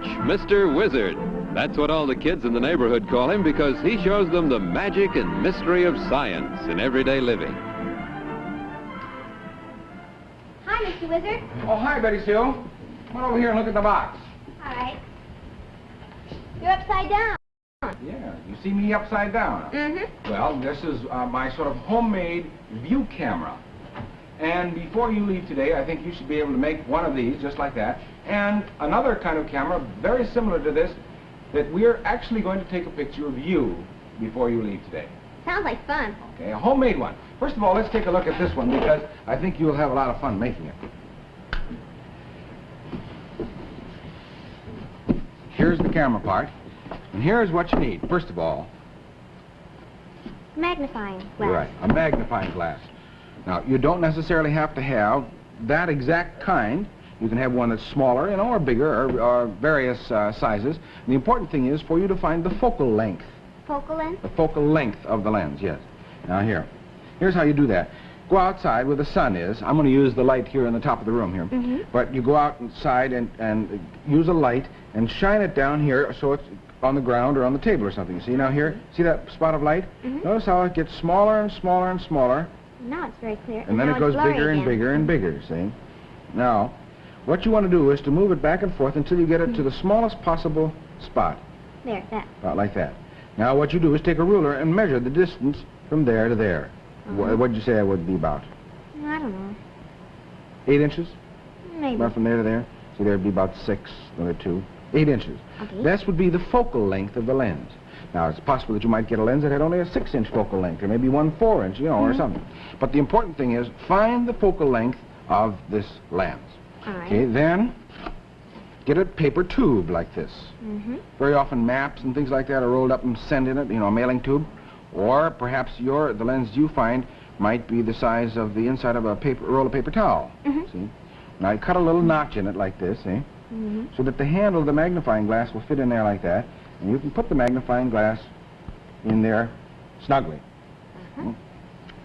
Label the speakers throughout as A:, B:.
A: Mr. Wizard. That's what all the kids in the neighborhood call him because he shows them the magic and mystery of science in everyday living.
B: Hi, Mr. Wizard.
C: Oh, hi, Betty Sue. Come on over here and look at the box.
B: All right. You're upside down.
C: Yeah, you see me upside down.
B: Mm-hmm.
C: Well, this is my sort of homemade view camera. And before you leave today, I think you should be able to make one of these, just like that, and another kind of camera, very similar to this, that we're actually going to take a picture of you before you leave today.
B: Sounds like fun.
C: Okay, a homemade one. First of all, let's take a look at this one, because I think you'll have a lot of fun making it. Here's the camera part, and here's what you need. First of all,
B: Magnifying glass.
C: right, a magnifying glass. Now, you don't necessarily have to have that exact kind. You can have one that's smaller, you know, or bigger, or various sizes. The important thing is for you to find the focal length.
B: Focal length?
C: The focal length of the lens, yes. Now, here's how you do that. Go outside where the sun is. I'm going to use the light here in the top of the room here.
B: Mm-hmm.
C: But you go outside and use a light and shine it down here so it's on the ground or on the table or something. See now here? See that spot of light?
B: Mm-hmm.
C: Notice how it gets smaller and smaller and smaller.
B: Now it's very clear.
C: And then
B: now
C: it goes
B: it's blurry
C: bigger and
B: again.
C: bigger and bigger, see? Now, what you want to do is to move it back and forth until you get it to the smallest possible spot.
B: There, that.
C: About like that. Now, what you do is take a ruler and measure the distance from there to there. What did you say that would be about?
B: I don't know.
C: 8 inches?
B: Maybe.
C: About from there to there? See, there'd be about 6, another 2. 8 inches.
B: Okay.
C: This would be the focal length of the lens. Now, it's possible that you might get a lens that had only a 6-inch focal length, or maybe one 4-inch, you know, or something. But the important thing is, find the focal length of this lens.
B: All right.
C: Okay, then get a paper tube like this.
B: Mm-hmm.
C: Very often maps and things like that are rolled up and sent in it, you know, a mailing tube. Or perhaps the lens you find might be the size of the inside of a roll of paper towel.
B: Mm-hmm.
C: See? Now, you cut a little notch in it like this, see?
B: Mm-hmm.
C: So that the handle of the magnifying glass will fit in there like that. And you can put the magnifying glass in there snugly.
B: Uh-huh.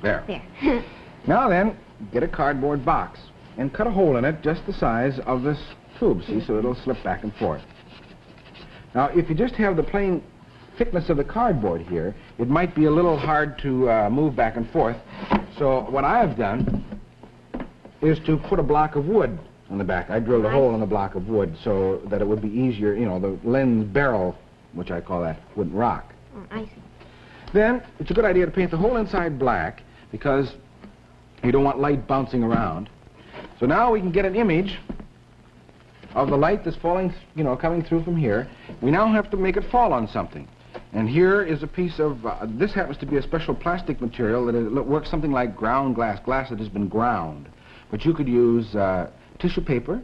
C: There.
B: There.
C: Now then, get a cardboard box and cut a hole in it just the size of this tube, see, so it'll slip back and forth. Now, if you just have the plain thickness of the cardboard here, it might be a little hard to move back and forth. So what I have done is to put a block of wood on the back. I drilled a hole in the block of wood so that it would be easier, you know, the lens barrel, which I call that, wouldn't rock.
B: Oh, I see.
C: Then, it's a good idea to paint the whole inside black because you don't want light bouncing around. So now we can get an image of the light that's falling, you know, coming through from here. We now have to make it fall on something. And here is a piece of, this happens to be a special plastic material that works something like ground glass that has been ground. But you could use tissue paper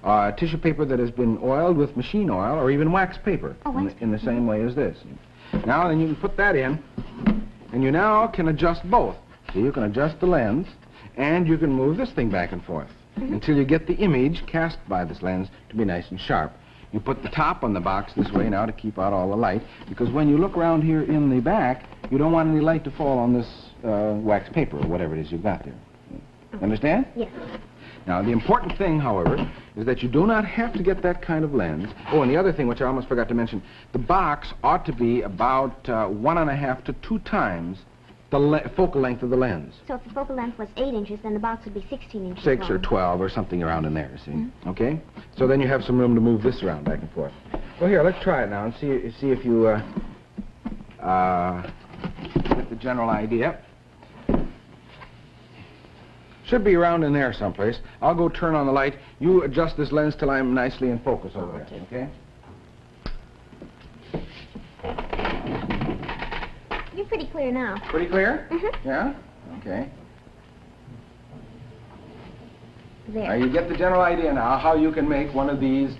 C: that has been oiled with machine oil, or even wax paper, in the same way as this. Now then you can put that in, and you now can adjust both. So you can adjust the lens, and you can move this thing back and forth until you get the image cast by this lens to be nice and sharp. You put the top on the box this way now to keep out all the light, because when you look around here in the back, you don't want any light to fall on this wax paper or whatever it is you've got there. Understand?
B: Yes.
C: Now, the important thing, however, is that you do not have to get that kind of lens. Oh, and the other thing, which I almost forgot to mention, the box ought to be about 1.5 to 2 times the focal length of the lens.
B: So if the focal length was 8 inches, then the box would be 16 inches
C: 6
B: long.
C: or 12 or something around in there, see? Okay? So then you have some room to move this around back and forth. Well, here, let's try it now and see if you get the general idea. Should be around in there someplace. I'll go turn on the light. You adjust this lens till I'm nicely in focus over there, okay?
B: You're pretty clear now.
C: Pretty clear?
B: Mm-hmm.
C: Yeah? Okay.
B: There.
C: Now you get the general idea now how you can make one of these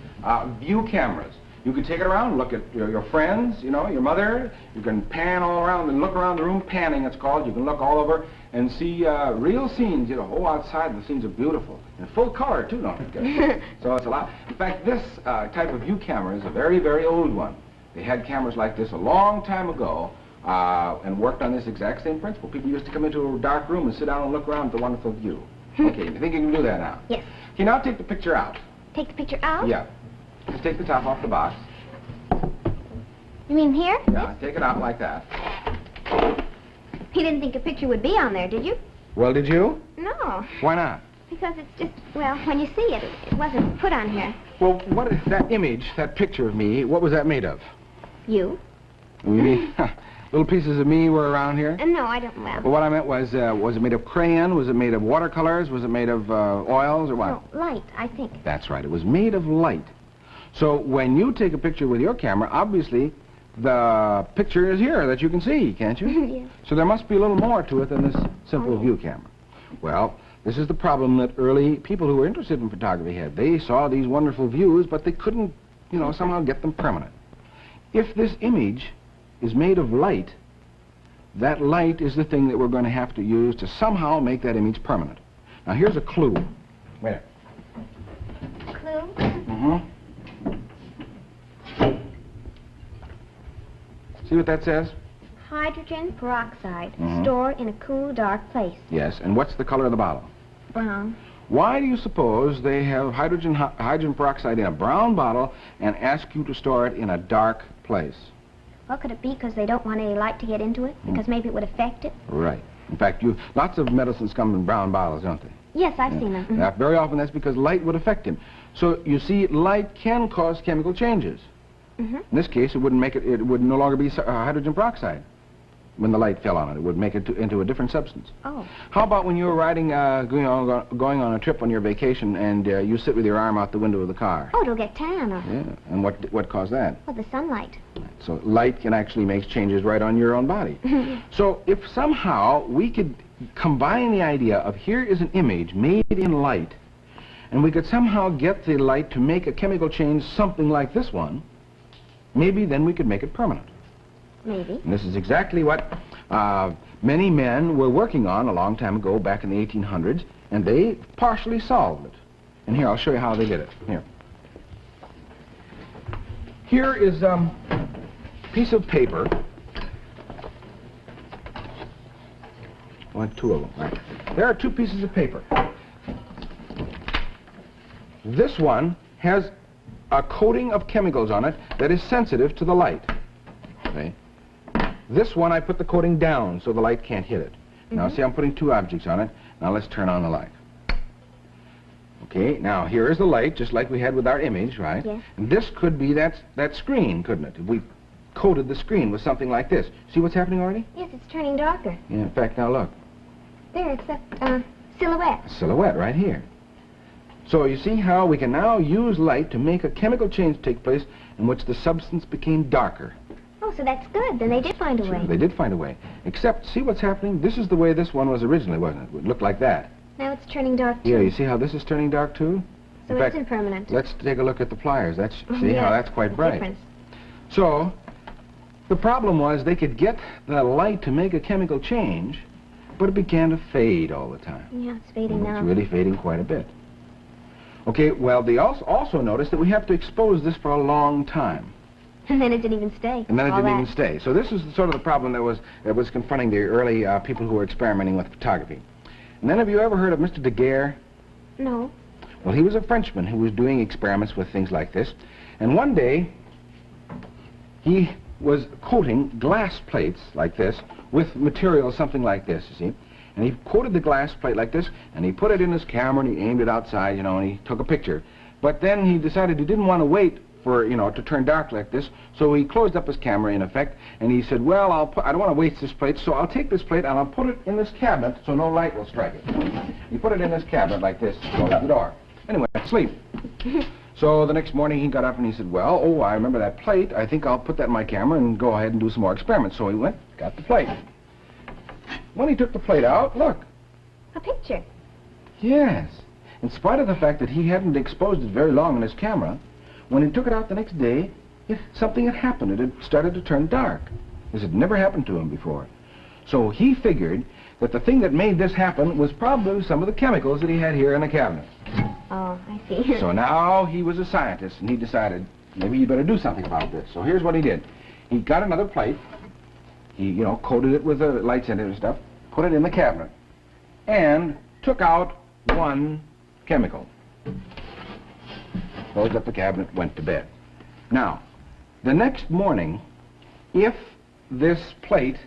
C: view cameras. You can take it around, look at your friends, you know, your mother. You can pan all around and look around the room, panning it's called. You can look all over and see real scenes, you know, outside the scenes are beautiful. And full color, too, don't forget. So it's a lot. In fact, this type of view camera is a very, very old one. They had cameras like this a long time ago and worked on this exact same principle. People used to come into a dark room and sit down and look around at the wonderful view. Okay, you think you can do that now?
B: Yes.
C: Okay, now take the picture out.
B: Take the picture out?
C: Yeah. Just take the top off the box.
B: You mean here?
C: Yeah, take it out like that.
B: You didn't think a picture would be on there, did you?
C: Well, did you?
B: No,
C: Why not?
B: because it's just, well, when you see it, it wasn't put on here.
C: Well, what is that image, that picture of me, what was that made of?
B: You?
C: You mean, little pieces of me were around here?
B: No, I don't, well...
C: Well, what I meant was it made of crayon? Was it made of watercolors? Was it made of oils or what?
B: No, light, I think.
C: That's right. It was made of light. So when you take a picture with your camera, obviously the picture is here that you can see, can't you?
B: Yes.
C: So there must be a little more to it than this simple view camera. Well, this is the problem that early people who were interested in photography had. They saw these wonderful views, but they couldn't, somehow get them permanent. If this image is made of light, that light is the thing that we're going to have to use to somehow make that image permanent. Now, here's a clue. Wait.
B: Clue?
C: Mm-hmm. See what that says?
B: Hydrogen peroxide, stored in a cool, dark place.
C: Yes, and what's the color of the bottle?
B: Brown.
C: Why do you suppose they have hydrogen peroxide in a brown bottle and ask you to store it in a dark place?
B: Well, could it be because they don't want any light to get into it? Because maybe it would affect it?
C: Right. In fact, lots of medicines come in brown bottles, don't they?
B: Yes, I've seen them.
C: Now, very often that's because light would affect him. So, you see, light can cause chemical changes. In this case, it would no longer be hydrogen peroxide when the light fell on it. It would make it into a different substance.
B: Oh.
C: How about when you were riding, going on a trip on your vacation and you sit with your arm out the window of the car?
B: Oh, it'll get tan.
C: Yeah, and what caused that?
B: Well, the sunlight.
C: So light can actually make changes right on your own body. So if somehow we could combine the idea of here is an image made in light, and we could somehow get the light to make a chemical change something like this one, maybe then we could make it permanent.
B: Maybe.
C: And this is exactly what many men were working on a long time ago, back in the 1800s, and they partially solved it. And here, I'll show you how they did it. Here is a piece of paper. Two of them. Right. There are two pieces of paper. This one has a coating of chemicals on it that is sensitive to the light. Okay? This one I put the coating down so the light can't hit it. Now see, I'm putting two objects on it. Now let's turn on the light. Okay, now here is the light, just like we had with our image, right?
B: Yes.
C: And this could be that screen, couldn't it? If we coated the screen with something like this. See what's happening already?
B: Yes, it's turning darker.
C: Yeah, in fact, now look.
B: There, it's a silhouette.
C: A silhouette right here. So you see how we can now use light to make a chemical change take place in which the substance became darker.
B: Oh, so that's good. Then they did find a way.
C: They did find a way. Except, see what's happening? This is the way this one was originally, wasn't it? It looked like that.
B: Now it's turning dark, too.
C: Yeah, you see how this is turning dark, too?
B: So it's impermanent.
C: Let's take a look at the pliers. See how that's quite bright.
B: Difference.
C: So, the problem was they could get the light to make a chemical change, but it began to fade all the time.
B: Yeah, it's fading now.
C: It's really fading quite a bit. Okay, well, they also noticed that we have to expose this for a long time.
B: And then it didn't even stay.
C: And then it didn't even stay. So this is sort of the problem that was confronting the early people who were experimenting with photography. And then have you ever heard of Mr. Daguerre?
B: No.
C: Well, he was a Frenchman who was doing experiments with things like this. And one day, he was coating glass plates like this with material something like this, you see. And he coated the glass plate like this, and he put it in his camera, and he aimed it outside, and he took a picture. But then he decided he didn't want to wait for, to turn dark like this, so he closed up his camera, in effect, and he said, well, I don't want to waste this plate, so I'll take this plate and I'll put it in this cabinet so no light will strike it. He put it in this cabinet like this, closed the door. Anyway, sleep. So the next morning he got up and he said, well, I remember that plate. I think I'll put that in my camera and go ahead and do some more experiments. So he went, got the plate. When he took the plate out, look.
B: A picture.
C: Yes. In spite of the fact that he hadn't exposed it very long in his camera, when he took it out the next day, something had happened. It had started to turn dark. This had never happened to him before. So he figured that the thing that made this happen was probably some of the chemicals that he had here in the cabinet.
B: Oh, I see.
C: So now he was a scientist, and he decided maybe he'd better do something about this. So here's what he did. He got another plate. He, coated it with the lights in it and stuff, put it in the cabinet, and took out one chemical. closed up the cabinet, went to bed. Now, the next morning, if this plate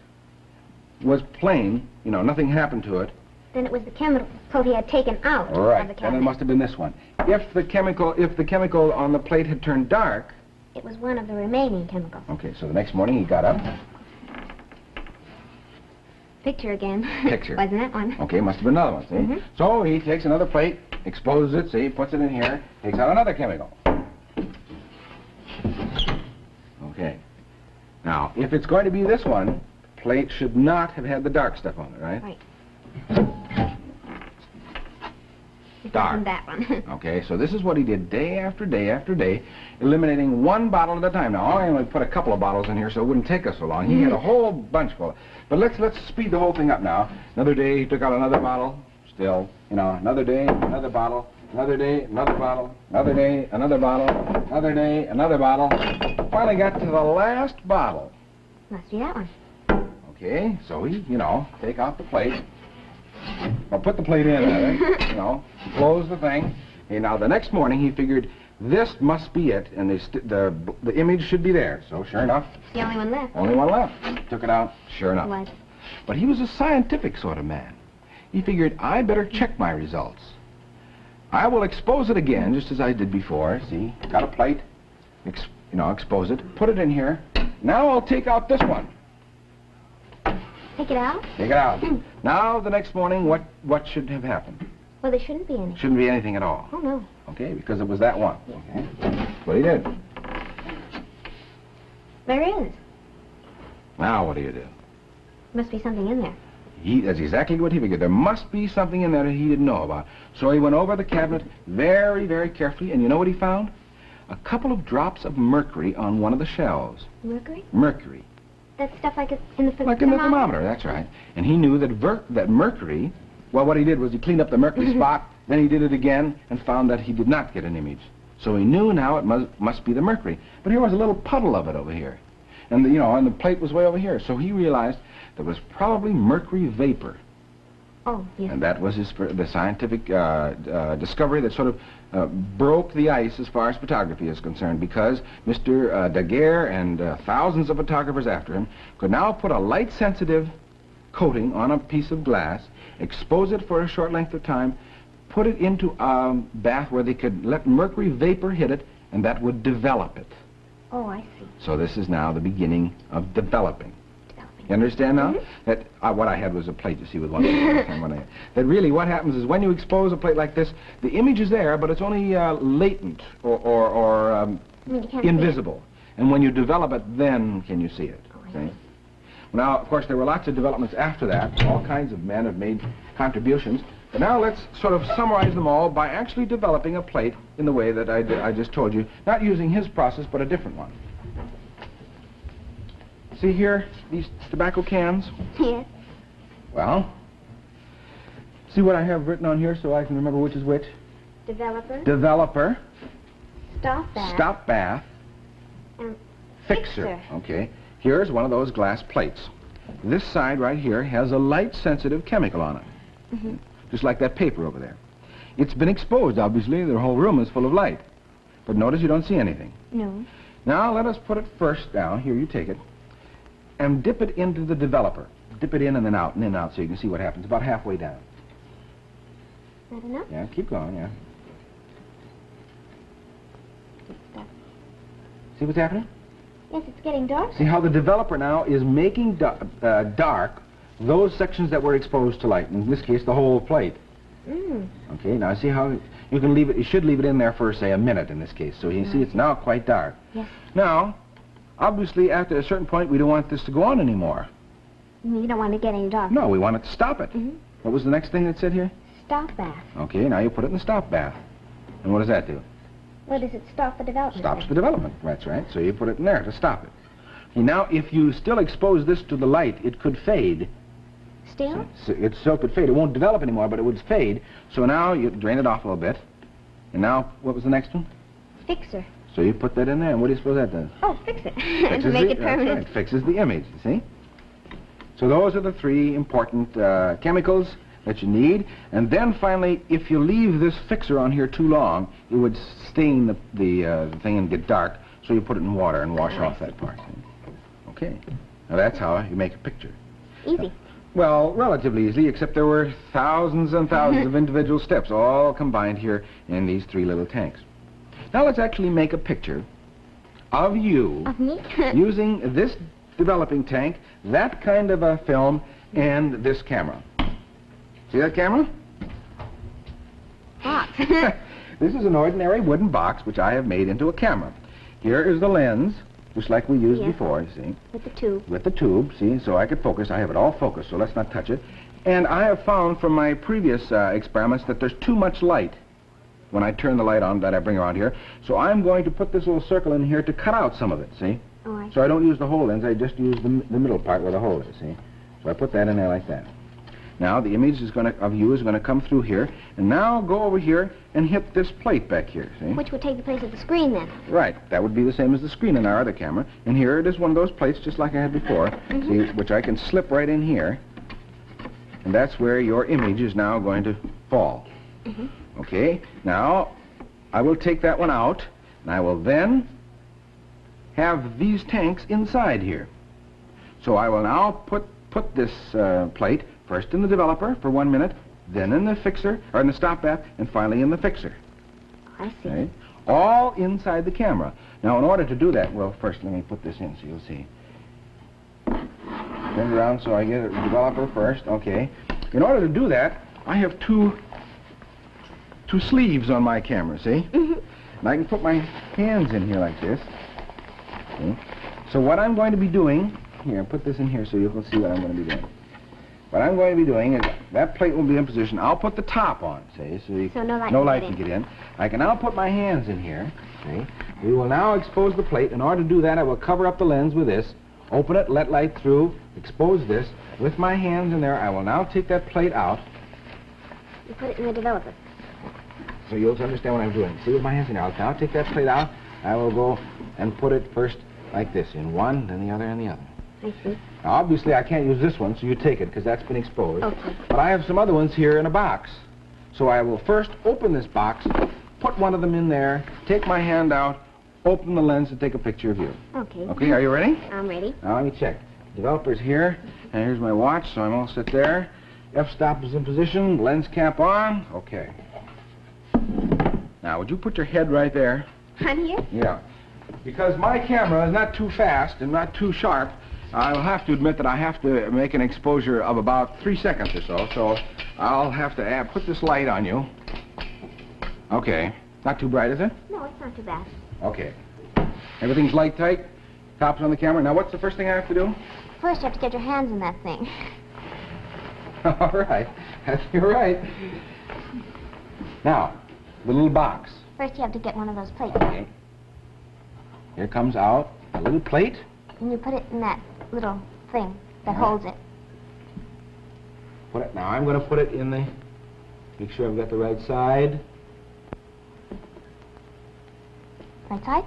C: was plain, you know, nothing happened to it.
B: Then it was the chemical he had taken out of the
C: Right,
B: cabinet.
C: and it must have been this one. If the chemical on the plate had turned dark.
B: It was one of the remaining chemicals.
C: Okay, so the next morning he got up.
B: Picture again.
C: Picture.
B: Wasn't that one?
C: Okay, must have been another one, see?
B: Mm-hmm.
C: So he takes another plate, exposes it, see, puts it in here, takes out another chemical. Okay. Now, if it's going to be this one, plate should not have had the dark stuff on it, right?
B: Right. It
C: Dark.
B: wasn't that one.
C: Okay, so this is what he did day after day after day, eliminating one bottle at a time. Now, I only put a couple of bottles in here so it wouldn't take us so long. He had a whole bunch full. But let's speed the whole thing up now. Another day, he took out another bottle. Still, you know, another day, another bottle. Another day, another bottle. Another day, another bottle. Another day, another bottle. Finally got to the last bottle.
B: Must be that one.
C: Okay, so he, you know, take out the plate. Or put the plate in, rather, you know, close the thing. Okay, now the next morning he figured this must be it, and the image should be there. So sure enough,
B: It's the only one left.
C: only one left. Took it out, sure enough.
B: It was.
C: But he was a scientific sort of man. He figured, I better check my results. I will expose it again, just as I did before. See, got a plate, expose it, put it in here. Now I'll take out this one.
B: Take it out?
C: Take it out. Now, the next morning, what should have happened?
B: Well, there shouldn't be any.
C: Shouldn't be anything at all.
B: Oh, no.
C: Okay, because it was that one. Okay. That's what he did.
B: There is.
C: Now, what do you do?
B: Must be something in there.
C: That's exactly what he figured. There must be something in there that he didn't know about. So he went over the cabinet very, very carefully, and you know what he found? A couple of drops of mercury on one of the shelves.
B: Mercury?
C: Mercury.
B: That stuff like it's in the thermometer?
C: Like in the thermometer, that's right. And he knew that mercury, well, what he did was he cleaned up the mercury spot, then he did it again, and found that he did not get an image. So he knew now it must be the mercury. But here was a little puddle of it over here. And, and the plate was way over here. So he realized there was probably mercury vapor.
B: Oh, yes.
C: And that was the scientific discovery that sort of broke the ice as far as photography is concerned, because Mr. Daguerre and thousands of photographers after him could now put a light-sensitive coating on a piece of glass, expose it for a short length of time, put it into a bath where they could let mercury vapor hit it, and that would develop it.
B: Oh, I see.
C: So this is now the beginning of developing. You understand now? That what I had was a plate, you see, with one thing. That really what happens is when you expose a plate like this, the image is there, but it's only latent or invisible. And when you develop it, then can you see it. Okay? Now, of course, there were lots of developments after that. All kinds of men have made contributions. But now let's sort of summarize them all by actually developing a plate in the way that I just told you, not using his process, but a different one. See here, these tobacco cans?
B: Yes.
C: Well, see what I have written on here so I can remember which is which?
B: Developer.
C: Developer.
B: Stop bath.
C: Stop bath.
B: And
C: Fixer. Okay. Here's one of those glass plates. This side right here has a light-sensitive chemical on it. Just like that paper over there. It's been exposed, obviously. The whole room is full of light. But notice you don't see anything.
B: No.
C: Now, let us put it first down. Here, you take it. And dip it into the developer. Dip it in and then out, so you can see what happens. About halfway down.
B: Not enough?
C: Yeah, keep going, yeah.
B: Stop.
C: See what's happening?
B: Yes, it's getting dark.
C: See how the developer now is making dark those sections that were exposed to light. In this case, the whole plate. Okay, now see how you can leave it. You should leave it in there for, say, a minute in this case. So you see it's now quite dark.
B: Yes.
C: Now, obviously, after a certain point, we don't want this to go on anymore.
B: You don't want to get any darker.
C: No, we want it to stop it. What was the next thing that said here?
B: Stop bath.
C: Okay, now you put it in the stop bath. And what does that do?
B: What does it stop the development?
C: Stops the development. That's right. So you put it in there to stop it. Okay, now, if you still expose this to the light, it could fade.
B: Still?
C: So it still could fade. It won't develop anymore, but it would fade. So now you drain it off a little bit. And now, what was the next one?
B: Fixer.
C: So you put that in there, and what do you suppose that does?
B: Oh, fix it.
C: Fixes
B: To make
C: the,
B: it permanent.
C: That's right, fixes the image, you see? So those are the three important chemicals that you need. And then finally, if you leave this fixer on here too long, it would stain the thing and get dark. So you put it in water and wash off that part. Okay. Now that's how you make a picture.
B: Easy.
C: Well, relatively easy, except there were thousands and thousands of individual steps, all combined here in these 3 little tanks. Now let's actually make a picture of you
B: Of me?
C: using this developing tank, that kind of a film, and this camera. See that camera?
B: Box.
C: This is an ordinary wooden box which I have made into a camera. Here is the lens, just like we used before, you see.
B: With the tube.
C: With the tube, see, so I could focus. I have it all focused, so let's not touch it. And I have found from my previous experiments that there's too much light when I turn the light on that I bring around here. So I'm going to put this little circle in here to cut out some of it, see?
B: All right.
C: So I don't use the whole lens, I just use the middle part where the hole is, see? So I put that in there like that. Now the image of you is going to come through here, and now go over here and hit this plate back here, see?
B: Which would take the place of the screen then.
C: Right, that would be the same as the screen in our other camera. And here it is one of those plates just like I had before, see, which I can slip right in here. And that's where your image is now going to fall. Okay, now I will take that one out, and I will then have these tanks inside here. So I will now put this plate first in the developer for 1 minute, then in the fixer, or in the stop bath, and finally in the fixer.
B: I see.
C: Okay? All inside the camera. Now, in order to do that, well, first let me put this in so you'll see. Turn it around so I get a developer first. Okay. In order to do that, I have two sleeves on my camera, see? And I can put my hands in here like this. Okay. So what I'm going to be doing, here, put this in here so you can see what I'm going to be doing. What I'm going to be doing is that plate will be in position. I'll put the top on, see, so no light can get in. I can now put my hands in here, see. We will now expose the plate. In order to do that, I will cover up the lens with this, open it, let light through, expose this. With my hands in there, I will now take that plate out.
B: You put it in the developer.
C: So you'll understand what I'm doing. See, with my hands in there, I'll now take that plate out. I will go and put it first like this, in one, then the other, and the other.
B: I see.
C: Now, obviously, I can't use this one, so you take it, because that's been exposed.
B: Okay.
C: But I have some other ones here in a box. So I will first open this box, put one of them in there, take my hand out, open the lens, and take a picture of you.
B: Okay.
C: Okay, are you ready?
B: I'm ready.
C: Now, let me check. Developer's here, and here's my watch, so I'm all set there. F-stop is in position, lens cap on. Okay. Now, would you put your head right there?
B: I'm here?
C: Yeah. Because my camera is not too fast and not too sharp, I'll have to admit that I have to make an exposure of about 3 seconds or so. So I'll have to put this light on you. Okay. Not too bright, is it?
B: No, it's not too bad.
C: Okay. Everything's light tight. Top's on the camera. Now, what's the first thing I have to do?
B: First, you have to get your hands in that thing.
C: All right. You're right. Now, the little box.
B: First, you have to get one of those plates.
C: Okay. Here comes out a little plate.
B: And you put it in that little thing that holds it.
C: Put it. Now, I'm going to put it in the... Make sure I've got the right side.
B: Right side?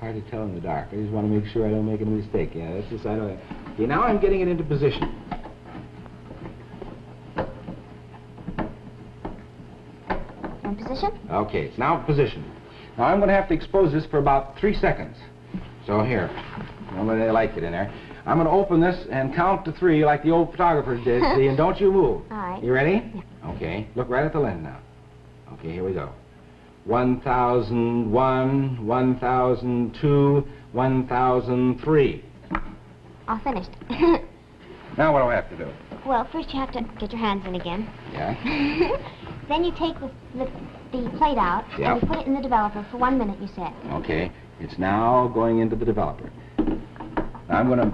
C: Hard to tell in the dark. I just want to make sure I don't make any mistake. Yeah, that's the side of it. Okay, now I'm getting it into position.
B: In position?
C: Okay, it's now positioned. Now I'm going to have to expose this for about 3 seconds. So here, I'm going to like it in there. I'm going to open this and count to 3 like the old photographers did, see, and don't you move.
B: All right.
C: You ready?
B: Yeah.
C: Okay, look right at the lens now. Okay, here we go. 1001, 1002, 1003.
B: All finished.
C: Now what do I have to do?
B: Well, first you have to get your hands in again.
C: Yeah?
B: Then you take the plate out
C: Yep.
B: and you put it in the developer for 1 minute, you said.
C: Okay, it's now going into the developer. Now I'm going to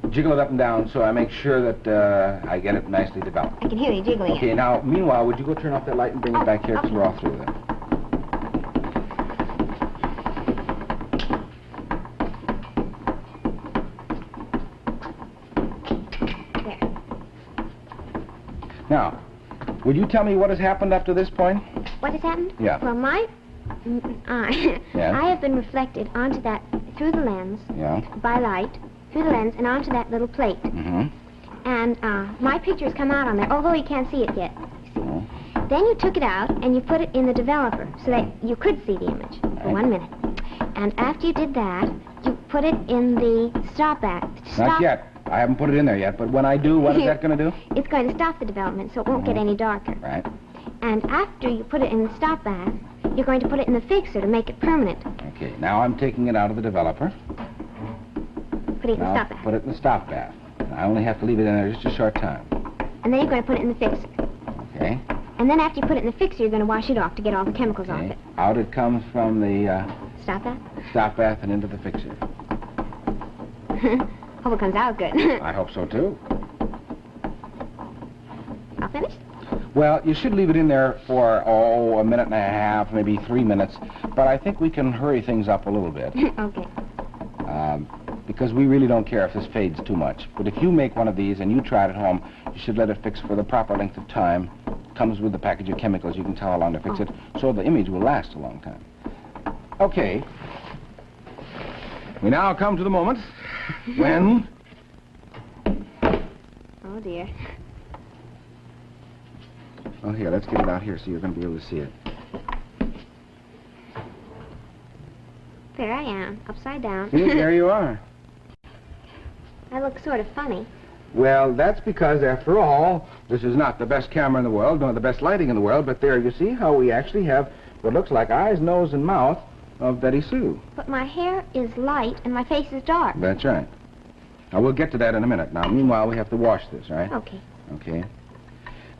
C: jiggle it up and down so I make sure that I get it nicely developed.
B: I can hear you jiggling
C: Okay,
B: it.
C: now, meanwhile, would you go turn off that light and bring it back here because we're all through there.
B: There.
C: Now, would you tell me what has happened up to this point?
B: What has happened?
C: Yeah.
B: Well, my eye,
C: Yeah.
B: I have been reflected onto that, through the lens,
C: Yeah.
B: by light, through the lens, and onto that little plate.
C: Mm-hmm.
B: And my pictures come out on there, although you can't see it yet.
C: Oh.
B: Then you took it out and you put it in the developer so that you could see the image for 1 minute. And after you did that, you put it in the stop app.
C: Not yet. I haven't put it in there yet, but when I do, what is that going to do?
B: It's going to stop the development so it won't get any darker.
C: Right.
B: And after you put it in the stop bath, you're going to put it in the fixer to make it permanent.
C: Okay, now I'm taking it out of the developer.
B: Put it in the
C: Now
B: stop bath.
C: put it in the stop bath. I only have to leave it in there just a short time.
B: And then you're going to put it in the fixer.
C: Okay.
B: And then after you put it in the fixer, you're going to wash it off to get all the chemicals off
C: Okay.
B: it.
C: Out it comes from the
B: Stop bath?
C: stop bath and into the fixer.
B: Hope it comes out good.
C: I hope so, too.
B: All finished?
C: Well, you should leave it in there for, a minute and a half, maybe 3 minutes. But I think we can hurry things up a little bit.
B: Okay.
C: Because we really don't care if this fades too much. But if you make one of these and you try it at home, you should let it fix for the proper length of time. Comes with the package of chemicals. You can tell how long to fix it, so the image will last a long time. Okay. We now come to the moment when...
B: Oh, dear.
C: Oh, here, let's get it out here so you're going to be able to see it.
B: There I am, upside down.
C: See, there you are.
B: I look sort of funny.
C: Well, that's because, after all, this is not the best camera in the world, nor the best lighting in the world, but there, you see how we actually have what looks like eyes, nose, and mouth of Betty Sue.
B: But my hair is light and my face is dark.
C: That's right. Now, we'll get to that in a minute. Now, meanwhile, we have to wash this, all right?
B: Okay.
C: Okay.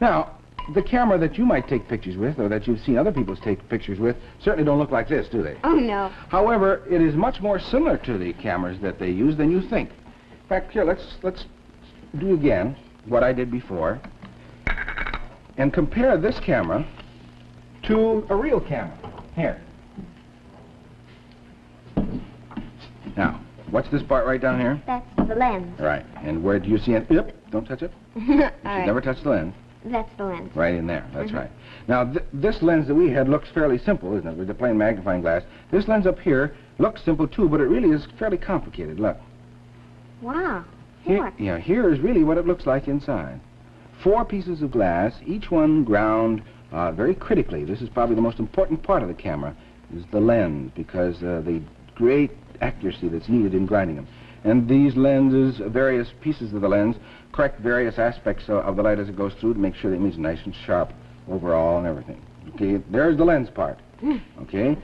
C: Now, the camera that you might take pictures with, or that you've seen other people take pictures with, certainly don't look like this, do they?
B: Oh, no.
C: However, it is much more similar to the cameras that they use than you think. In fact, here, let's do again what I did before and compare this camera to a real camera. Here. Now, what's this part right down here?
B: That's the lens.
C: Right. And where do you see it? Yep. Don't touch it. You
B: All
C: should
B: right.
C: never touch the lens.
B: That's the lens.
C: Right in there. That's right. Now, this lens that we had looks fairly simple, isn't it? With the plain magnifying glass. This lens up here looks simple, too, but it really is fairly complicated. Look.
B: Wow.
C: Here, yeah, here is really what it looks like inside. 4 pieces of glass, each one ground very critically. This is probably the most important part of the camera, is the lens, because the great accuracy that's needed in grinding them. And these lenses, various pieces of the lens, correct various aspects of the light as it goes through to make sure the image is nice and sharp overall and everything. Okay, there's the lens part. Okay?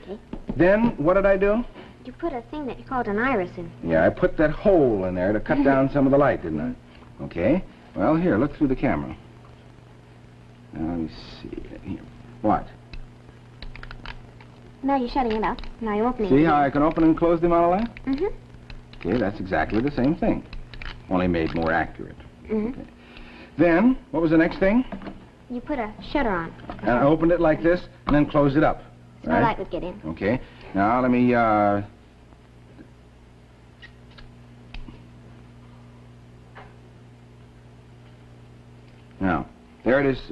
C: Then, what did I do?
B: You put a thing that you called an iris in.
C: Yeah, I put that hole in there to cut down some of the light, didn't I? Okay. Well, here, look through the camera. Now, let me see. Here. What?
B: Now you're shutting it up. Now you're opening it.
C: See how I can open and close the monolith?
B: Mm-hmm.
C: Okay, that's exactly the same thing, only made more accurate.
B: Mm-hmm.
C: Okay. Then, what was the next thing?
B: You put a shutter on.
C: And I opened it like this, and then closed it up.
B: So no light would get in.
C: Okay. Now, let me, Now, there it is,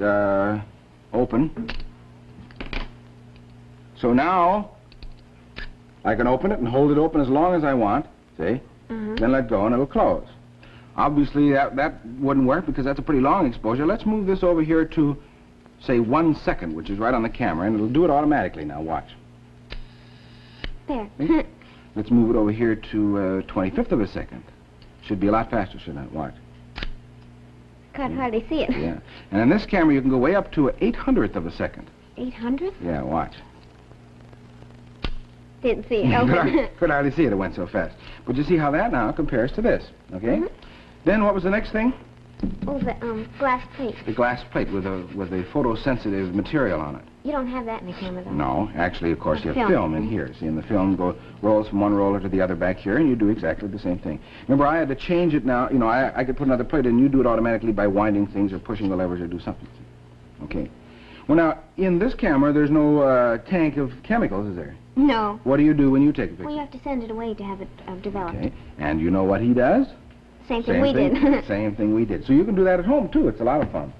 C: open. So now, I can open it and hold it open as long as I want, see? Then let go and it'll close. Obviously, that wouldn't work because that's a pretty long exposure. Let's move this over here to, say, 1 second, which is right on the camera, and it'll do it automatically. Now, watch.
B: There.
C: See? Let's move it over here to 25th of a second. Should be a lot faster, shouldn't it? Watch.
B: Can't hardly see it.
C: Yeah. And in this camera, you can go way up to 1/800th of a second.
B: 800?
C: Yeah, watch.
B: Didn't see it. Okay.
C: Could hardly see it. It went so fast. But you see how that now compares to this, okay? Then what was the next thing?
B: Oh, the glass plate.
C: The glass plate with a photosensitive material on it.
B: You don't have that in the camera, though.
C: No, actually, of course, you have
B: Film.
C: film in here. See, and the film rolls from one roller to the other back here, and you do exactly the same thing. Remember, I had to change it now. You know, I could put another plate in, and you do it automatically by winding things or pushing the levers or do something. Okay. Well, now, in this camera, there's no tank of chemicals, is there?
B: No.
C: What do you do when you take a picture?
B: Well, you have to send it away to have it developed.
C: Okay. And you know what he does?
B: Same thing we did.
C: Same thing we did. So you can do that at home, too. It's a lot of fun.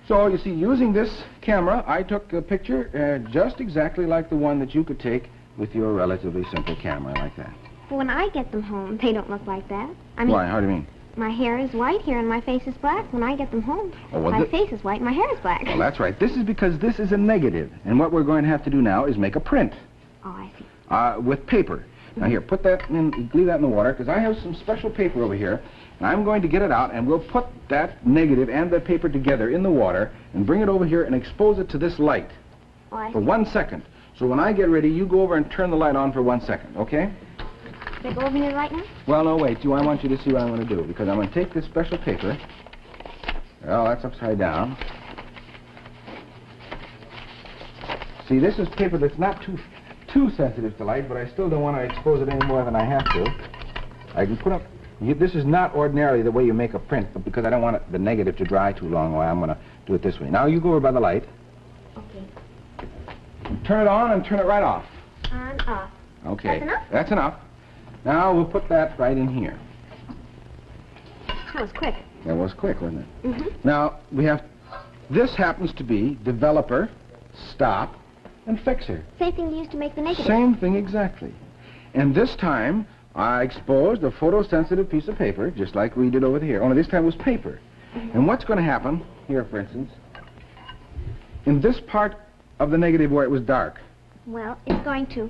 C: So, you see, using this camera, I took a picture just exactly like the one that you could take with your relatively simple camera like that.
B: When I get them home, they don't look like that. I mean,
C: Why? How do you mean?
B: my hair is white here and my face is black. When I get them home, my face is white and my hair is black.
C: Well, that's right. This is because this is a negative. And what we're going to have to do now is make a print.
B: Oh, I see.
C: With paper. Now, here, put that in, leave that in the water, because I have some special paper over here, and I'm going to get it out, and we'll put that negative and that paper together in the water and bring it over here and expose it to this light for 1 second. So when I get ready, you go over and turn the light on for 1 second, okay?
B: Should I go over near the light now?
C: Well, no, wait. I want you to see what I'm going to do, because I'm going to take this special paper. Well, that's upside down. See, this is paper that's not too sensitive to light, but I still don't want to expose it any more than I have to. I can put up... This is not ordinarily the way you make a print, but because I don't want the negative to dry too long, I'm going to do it this way. Now, you go over by the light.
B: Okay.
C: Turn it on and turn it right off.
B: On, off.
C: Okay.
B: That's enough?
C: That's enough. Now, we'll put that right in here.
B: That was quick.
C: That was quick, wasn't it?
B: Mm-hmm.
C: Now, we have... This happens to be developer, stop, and fixer.
B: Same thing you used to make the negative.
C: Same thing exactly. And this time, I exposed a photosensitive piece of paper, just like we did over here. Only this time it was paper.
B: Mm-hmm.
C: And what's going to happen, here for instance, in this part of the negative where it was dark.
B: Well, it's going to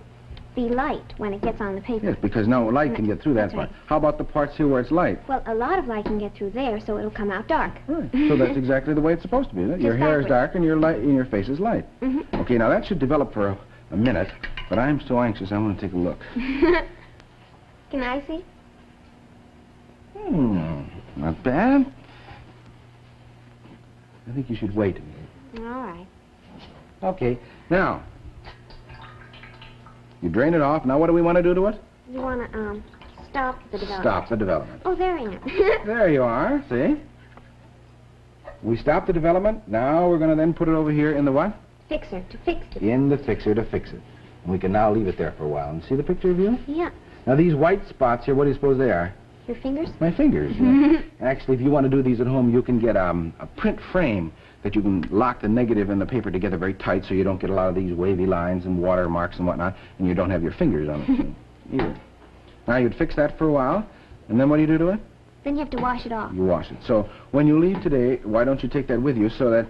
B: be light when it gets on the paper.
C: Yes, because no light can get through that
B: That's
C: part.
B: right.
C: How about the parts here where it's light?
B: Well, a lot of light can get through there, so it'll come out dark.
C: Right. So that's exactly the way it's supposed to be, isn't it? Your
B: Just
C: hair is
B: backwards.
C: dark and your face is light.
B: Mm-hmm.
C: Okay, now that should develop for a minute, but I'm so anxious I want to take a look.
B: Can I see?
C: Not bad. I think you should wait.
B: All right.
C: Okay, now, you drain it off. Now what do we want to do to it?
B: You want to, stop the development.
C: Stop the development.
B: Oh, there I am.
C: There you are, see? We stop the development. Now we're going to then put it over here in the what?
B: Fixer, to fix it.
C: In the fixer to fix it. And we can now leave it there for a while. And see the picture of you?
B: Yeah.
C: Now these white spots here, what do you suppose they are?
B: Your fingers?
C: My fingers. And actually, if you want to do these at home, you can get a print frame that you can lock the negative and the paper together very tight so you don't get a lot of these wavy lines and watermarks and whatnot, and you don't have your fingers on it either. Now you'd fix that for a while, and then what do you do to it?
B: Then you have to wash it off.
C: You wash it. So when you leave today, why don't you take that with you so that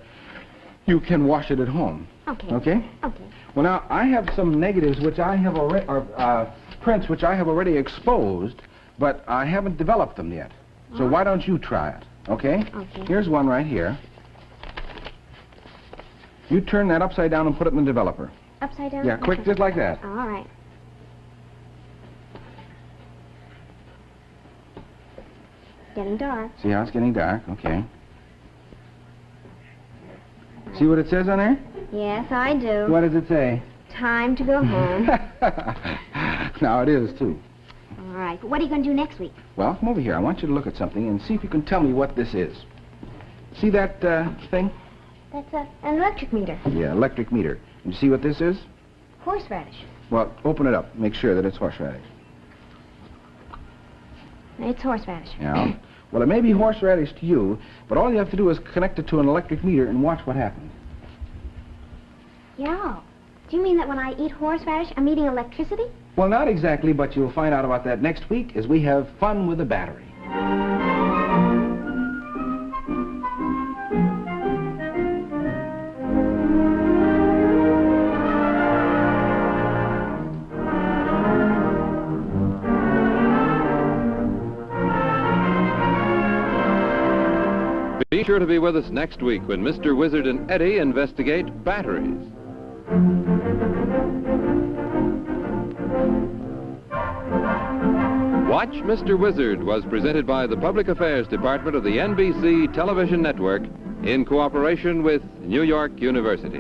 C: you can wash it at home?
B: Okay.
C: Okay?
B: Okay.
C: Well, now, I have some negatives which I have already, prints which I have already exposed, but I haven't developed them yet. So why don't you try it, okay?
B: Okay.
C: Here's one right here. You turn that upside down and put it in the developer.
B: Upside down?
C: Yeah, quick, just like that.
B: All right. Getting dark.
C: See how it's getting dark? Okay. See what it says on there?
B: Yes, I do.
C: What does it say?
B: Time to go home.
C: Now, it is, too.
B: All right. But what are you going to do next week?
C: Well, come over here. I want you to look at something and see if you can tell me what this is. See that thing?
B: That's an electric meter.
C: Yeah, electric meter. You see what this is?
B: Horseradish.
C: Well, open it up. Make sure that it's horseradish.
B: It's horseradish.
C: Yeah. Well, it may be horseradish to you, but all you have to do is connect it to an electric meter and watch what happens.
B: Yeah. Do you mean that when I eat horseradish, I'm eating electricity?
C: Well, not exactly, but you'll find out about that next week as we have fun with the battery.
A: Be sure to be with us next week when Mr. Wizard and Eddie investigate batteries. Watch Mr. Wizard was presented by the Public Affairs Department of the NBC Television Network in cooperation with New York University.